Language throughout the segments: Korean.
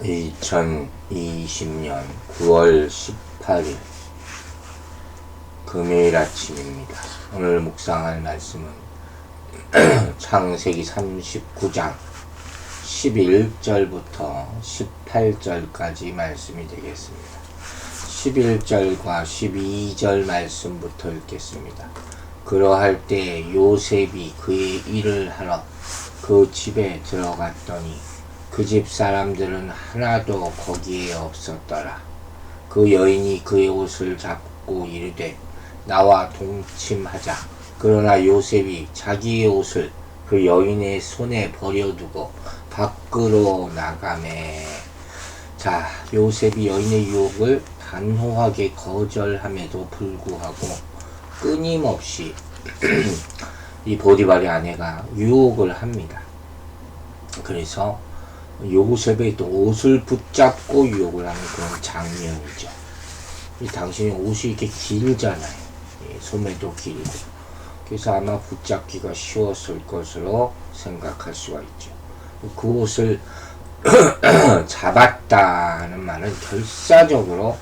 2020년 9월 18일 금요일 아침입니다. 오늘 묵상할 말씀은 창세기 39장 11절부터 18절까지 말씀이 되겠습니다. 11절과 12절 말씀부터 읽겠습니다. 그러할 때 요셉이 그의 일을 하러 그 집에 들어갔더니 그 집 사람들은 하나도 거기에 없었더라. 그 여인이 그의 옷을 잡고 이르되 나와 동침하자. 그러나 요셉이 자기의 옷을 그 여인의 손에 버려두고 밖으로 나가매. 자, 요셉이 여인의 유혹을 단호하게 거절함에도 불구하고 끊임없이 이 보디발의 아내가 유혹을 합니다. 그래서 요셉의 또 옷을 붙잡고 유혹을 하는 그런 장면이죠. 당신의 옷이 이렇게 길잖아요. 소매도 길고. 그래서 아마 붙잡기가 쉬웠을 것으로 생각할 수가 있죠. 그 옷을 잡았다는 말은 결사적으로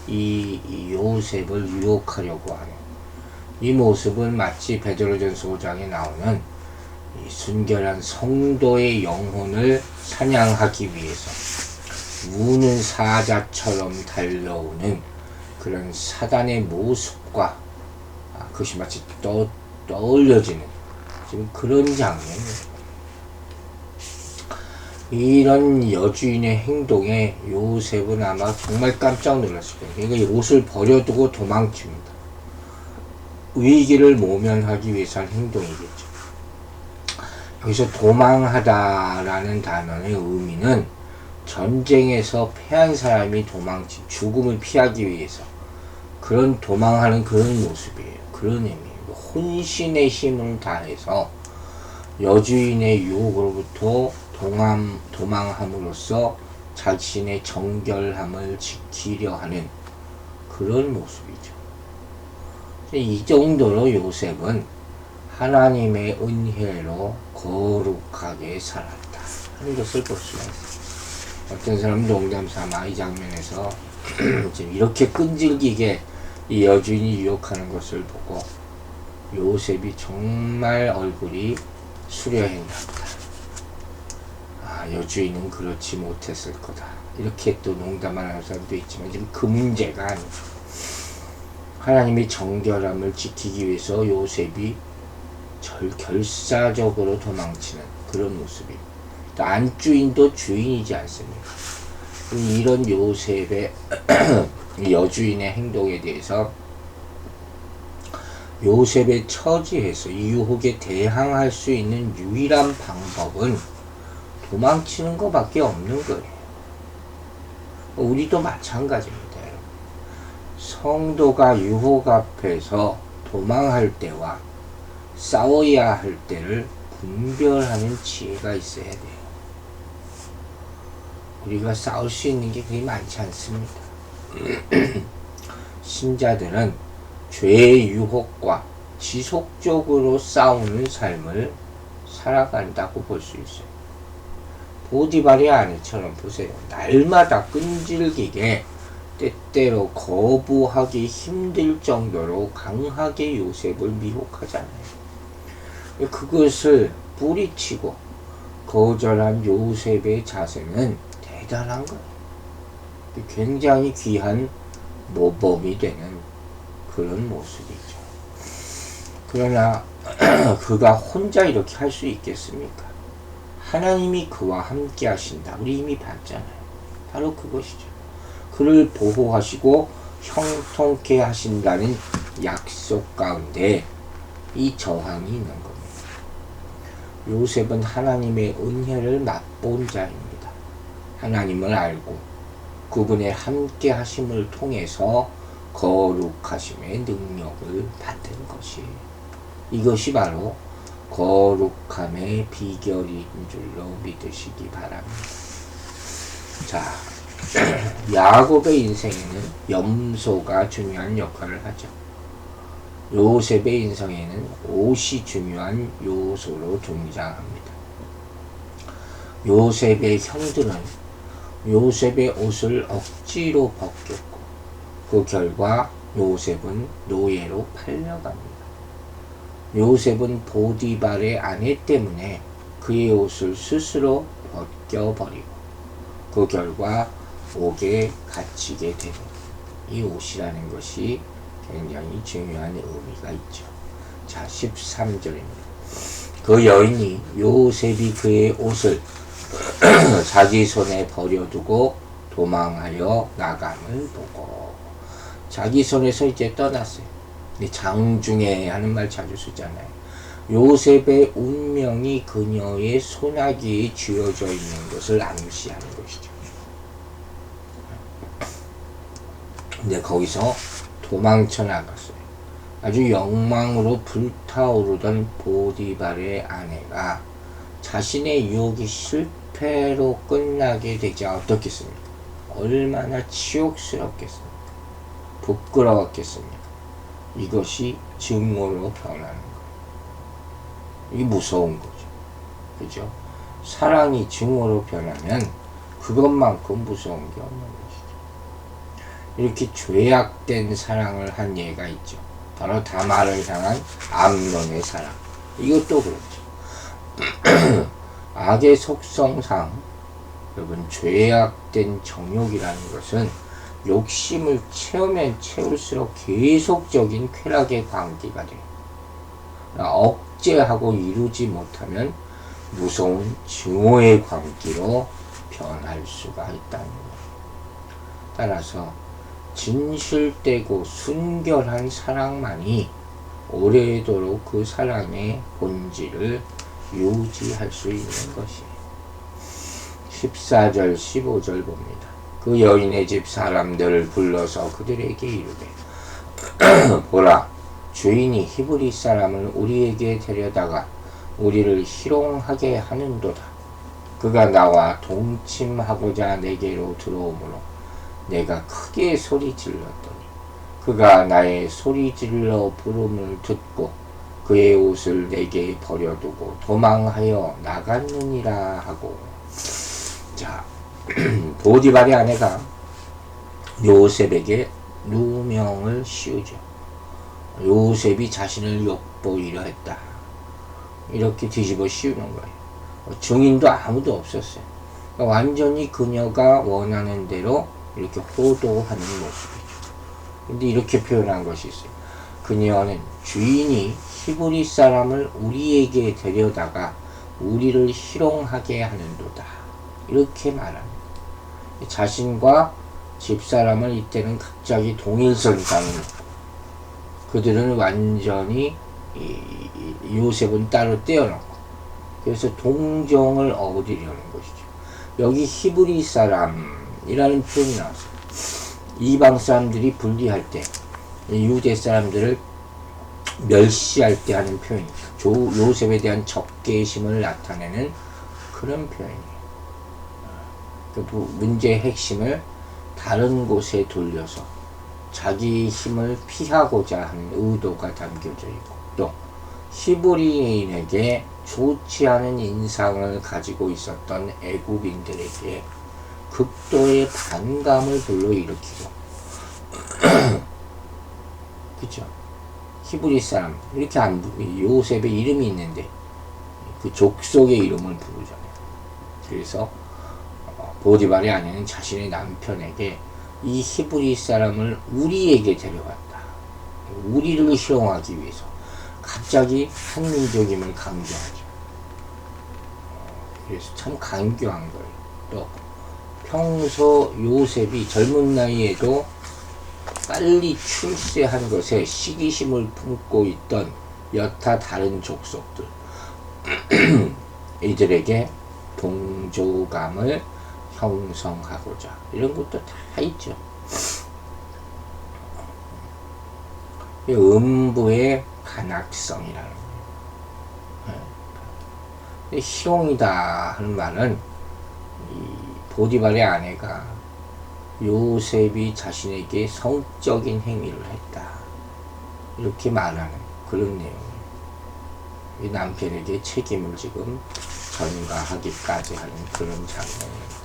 이 요셉을 유혹하려고 하는 이 모습은 마치 베드로전서 5장에 나오는 이 순결한 성도의 영혼을 사냥하기 위해서 우는 사자처럼 달려오는 그런 사단의 모습과 그것이 마치 떠올려지는 지금 그런 장면입니다. 이런 여주인의 행동에 요셉은 아마 정말 깜짝 놀랐을 거예요. 그러니까 옷을 버려두고 도망칩니다. 위기를 모면하기 위해서 한 행동이겠죠. 여기서 도망하다라는 단어의 의미는 전쟁에서 패한 사람이 도망친 죽음을 피하기 위해서 그런 도망하는 그런 모습이에요. 그런 의미예요. 혼신의 힘을 다해서 여주인의 유혹으로부터 도망함으로써 자신의 정결함을 지키려 하는 그런 모습이죠. 이 정도로 요셉은 하나님의 은혜로 거룩하게 살았다 하는 것을 볼 수가 있어요. 어떤 사람은 농담삼아 이 장면에서 지금 이렇게 끈질기게 이 여주인이 유혹하는 것을 보고 요셉이 정말 얼굴이 수려했나 보다. 여주인은 그렇지 못했을 거다. 이렇게 또 농담하는 사람도 있지만 지금 그 문제가 아니죠. 하나님의 정결함을 지키기 위해서 요셉이 결사적으로 도망치는 그런 모습입니다. 안주인도 주인이지 않습니까? 이런 요셉의 여주인의 행동에 대해서 요셉의 처지에서 이 유혹에 대항할 수 있는 유일한 방법은 도망치는 것밖에 없는 거예요. 우리도 마찬가지입니다. 여러분. 성도가 유혹 앞에서 도망할 때와 싸워야 할 때를 분별하는 지혜가 있어야 돼요. 우리가 싸울 수 있는 게 그리 많지 않습니다. 신자들은 죄의 유혹과 지속적으로 싸우는 삶을 살아간다고 볼 수 있어요. 보디발의 아내처럼 보세요. 날마다 끈질기게 때때로 거부하기 힘들 정도로 강하게 요셉을 미혹하잖아요. 그것을 뿌리치고 거절한 요셉의 자세는 대단한 거예요. 굉장히 귀한 모범이 되는 그런 모습이죠. 그러나 그가 혼자 이렇게 할 수 있겠습니까? 하나님이 그와 함께 하신다. 우리 이미 봤잖아요. 바로 그것이죠. 그를 보호하시고 형통케 하신다는 약속 가운데 이 저항이 있는 겁니다. 요셉은 하나님의 은혜를 맛본 자입니다. 하나님을 알고 그분의 함께 하심을 통해서 거룩하심의 능력을 받은 것이에요. 이것이 바로 거룩함의 비결인 줄로 믿으시기 바랍니다. 자, 야곱의 인생에는 염소가 중요한 역할을 하죠. 요셉의 인생에는 옷이 중요한 요소로 등장합니다. 요셉의 형들은 요셉의 옷을 억지로 벗겼고 그 결과 요셉은 노예로 팔려갑니다. 요셉은 보디발의 아내 때문에 그의 옷을 스스로 벗겨버리고 그 결과 옥에 갇히게 됩니다. 이 옷이라는 것이 굉장히 중요한 의미가 있죠. 자, 13절입니다. 그 여인이 요셉이 그의 옷을 자기 손에 버려두고 도망하여 나감을 보고, 자기 손에서 이제 떠났어요. 장중에 하는 말 자주 쓰잖아요. 요셉의 운명이 그녀의 손아귀에 쥐어져 있는 것을 암시하는 것이죠. 근데 거기서 도망쳐 나갔어요. 아주 욕망으로 불타오르던 보디발의 아내가 자신의 유혹이 실패로 끝나게 되지 어떻겠습니까? 얼마나 치욕스럽겠습니까? 부끄러웠겠습니까? 이것이 증오로 변하는 거예요. 이게 무서운 거죠. 그죠? 사랑이 증오로 변하면 그것만큼 무서운 게 없는 것이죠. 이렇게 죄악된 사랑을 한 예가 있죠. 바로 다말을 향한 암논의 사랑. 이것도 그렇죠. 악의 속성상 여러분, 죄악된 정욕이라는 것은 욕심을 채우면 채울수록 계속적인 쾌락의 관계가 돼요. 억제하고 이루지 못하면 무서운 증오의 관계로 변할 수가 있다는 거예요. 따라서 진실되고 순결한 사랑만이 오래도록 그 사랑의 본질을 유지할 수 있는 것이에요. 14절 15절 봅니다. 그 여인의 집 사람들을 불러서 그들에게 이르되 보라, 주인이 히브리 사람을 우리에게 데려다가 우리를 희롱하게 하는도다. 그가 나와 동침하고자 내게로 들어오므로 내가 크게 소리 질렀더니 그가 나의 소리 질러 부름을 듣고 그의 옷을 내게 버려두고 도망하여 나갔느니라 하고. 자, 보디발의 아내가 요셉에게 누명을 씌우죠. 요셉이 자신을 엿보이려 했다. 이렇게 뒤집어 씌우는 거예요. 증인도 아무도 없었어요. 그러니까 완전히 그녀가 원하는 대로 이렇게 호도하는 모습이죠. 근데 이렇게 표현한 것이 있어요. 그녀는 주인이 히브리 사람을 우리에게 데려다가 우리를 희롱하게 하는도다. 이렇게 말합니다. 자신과 집사람을 이때는 갑자기 동일선상에 놓고 그들은 완전히 요셉은 따로 떼어놓고 그래서 동정을 얻으려는 것이죠. 여기 히브리 사람이라는 표현이 나왔어요. 이방 사람들이 분리할 때 유대 사람들을 멸시할 때 하는 표현입니다. 요셉에 대한 적개심을 나타내는 그런 표현이에요. 문제의 핵심을 다른 곳에 돌려서 자기 힘을 피하고자 하는 의도가 담겨져 있고, 또 히브리인에게 좋지 않은 인상을 가지고 있었던 애굽인들에게 극도의 반감을 불러일으키고 그죠? 히브리 사람 이렇게 안 부르고 요셉의 이름이 있는데 그 족속의 이름을 부르잖아요. 그래서 보디발의 아내는 자신의 남편에게 이 히브리 사람을 우리에게 데려왔다. 우리를 희롱하기 위해서 갑자기 한민족임을 강조하죠. 그래서 참 강교한 거예요. 또 평소 요셉이 젊은 나이에도 빨리 출세한 것에 시기심을 품고 있던 여타 다른 족속들 이들에게 동조감을 형성하고자 이런 것도 다 있죠. 음부의 간악성이라는 거예요. 희롱이다 하는 말은 이 보디발의 아내가 요셉이 자신에게 성적인 행위를 했다 이렇게 말하는 그런 내용이에요. 이 남편에게 책임을 지금 전가하기까지 하는 그런 장면입니다.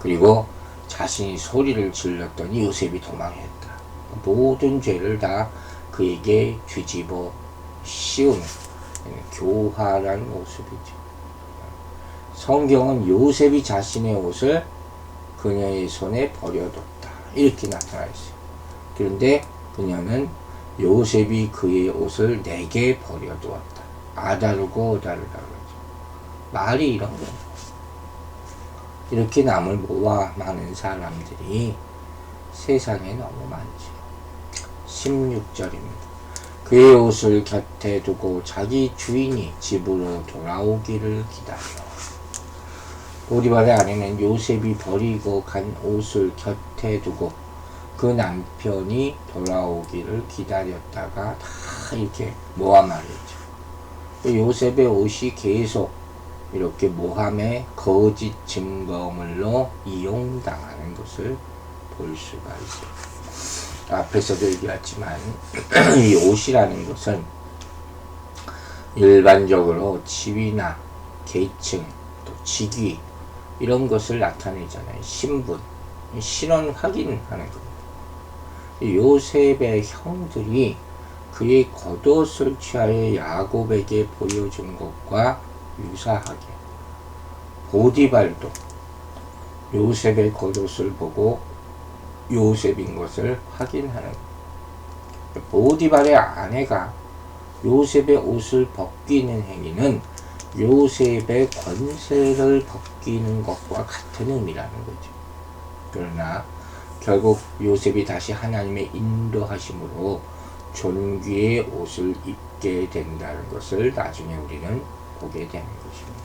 그리고 자신이 소리를 질렀더니 요셉이 도망했다. 모든 죄를 다 그에게 뒤집어 씌우는 교활한 모습이죠. 성경은 요셉이 자신의 옷을 그녀의 손에 버려뒀다, 이렇게 나타나 있어요. 그런데 그녀는 요셉이 그의 옷을 내게 버려두었다. 아다르고 다르다 그러죠. 말이 이런 거예요. 이렇게 남을 모아 많은 사람들이 세상에 너무 많죠. 16절입니다. 그의 옷을 곁에 두고 자기 주인이 집으로 돌아오기를 기다려. 보디발의 아내는 요셉이 버리고 간 옷을 곁에 두고 그 남편이 돌아오기를 기다렸다가 다 이렇게 모함 말이죠. 요셉의 옷이 계속 이렇게 모함의 거짓 증거물로 이용당하는 것을 볼 수가 있어요. 앞에서도 얘기했지만 이 옷이라는 것은 일반적으로 지위나 계층, 또 직위 이런 것을 나타내잖아요. 신분, 신원 확인하는 겁니다. 요셉의 형들이 그의 겉옷을 취하여 야곱에게 보여준 것과 유사하게 보디발도 요셉의 겉옷을 보고 요셉인 것을 확인하는 거예요. 보디발의 아내가 요셉의 옷을 벗기는 행위는 요셉의 권세를 벗기는 것과 같은 의미라는 거죠. 그러나 결국 요셉이 다시 하나님의 인도하심으로 존귀의 옷을 입게 된다는 것을 나중에 우리는 보게 되는 것입니다.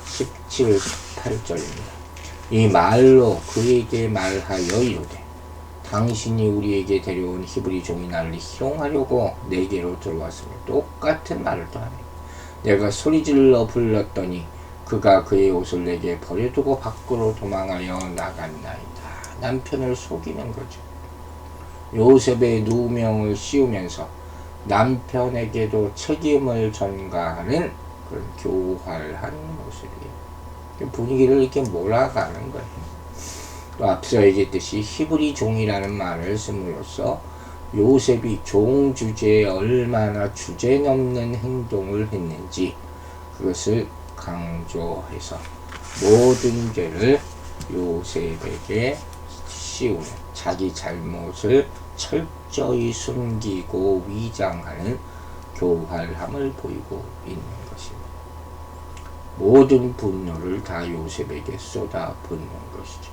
17, 18절입니다. 이 말로 그에게 말하여 이르되 당신이 우리에게 데려온 히브리 종이 나를 희롱하려고 내게로 들어왔으며 똑같은 말을 또 하네. 내가 소리질러 불렀더니 그가 그의 옷을 내게 버려두고 밖으로 도망하여 나갔나이다. 남편을 속이는 거죠. 요셉의 누명을 씌우면서 남편에게도 책임을 전가하는 그런 교활한 모습이에요. 분위기를 이렇게 몰아가는 거예요. 또 앞서 얘기했듯이 히브리 종이라는 말을 씀으로써 요셉이 종 주제에 얼마나 주제넘는 행동을 했는지 그것을 강조해서 모든 죄를 요셉에게 씌우는, 자기 잘못을 철저히 숨기고 위장하는 교활함을 보이고 있는 것입니다. 모든 분노를 다 요셉에게 쏟아 붓는 것이죠.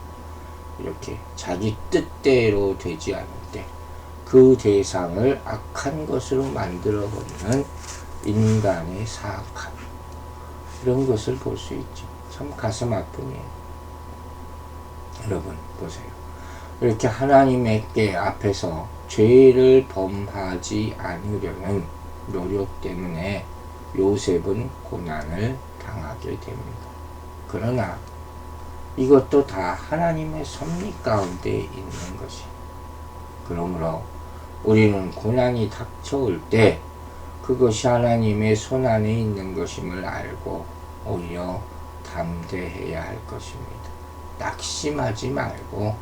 이렇게 자기 뜻대로 되지 않을 때 그 대상을 악한 것으로 만들어버리는 인간의 사악함, 이런 것을 볼 수 있죠. 참 가슴 아프네요. 여러분 보세요. 이렇게 하나님께 앞에서 죄를 범하지 않으려는 노력 때문에 요셉은 고난을 당하게 됩니다. 그러나 이것도 다 하나님의 섭리 가운데 있는 것이. 그러므로 우리는 고난이 닥쳐올 때 그것이 하나님의 손안에 있는 것임을 알고 오히려 담대해야 할 것입니다. 낙심하지 말고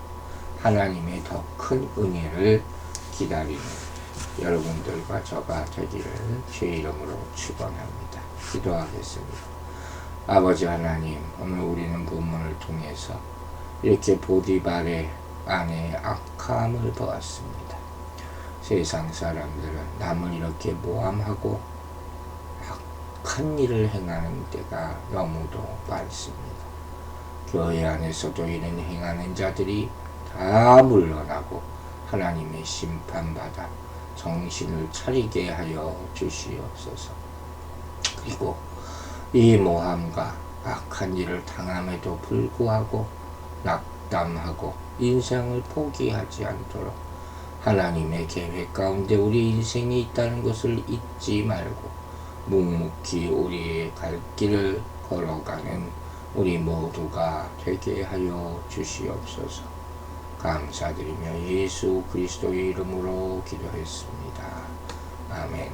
하나님의 더 큰 은혜를 기다리는 여러분들과 저가 되기를 주의 이름으로 축원합니다. 기도하겠습니다. 아버지 하나님, 오늘 우리는 본문을 통해서 이렇게 보디발의 아내의 악함을 보았습니다. 세상 사람들은 남을 이렇게 모함하고 악한 일을 행하는 때가 너무도 많습니다. 교회 안에서도 이런 행하는 자들이 다 물러나고 하나님의 심판받아 정신을 차리게 하여 주시옵소서. 그리고 이 모함과 악한 일을 당함에도 불구하고 낙담하고 인생을 포기하지 않도록 하나님의 계획 가운데 우리 인생이 있다는 것을 잊지 말고 묵묵히 우리의 갈 길을 걸어가는 우리 모두가 되게 하여 주시옵소서. 감사드리며 예수 그리스도의 이름으로 기도했습니다. 아멘.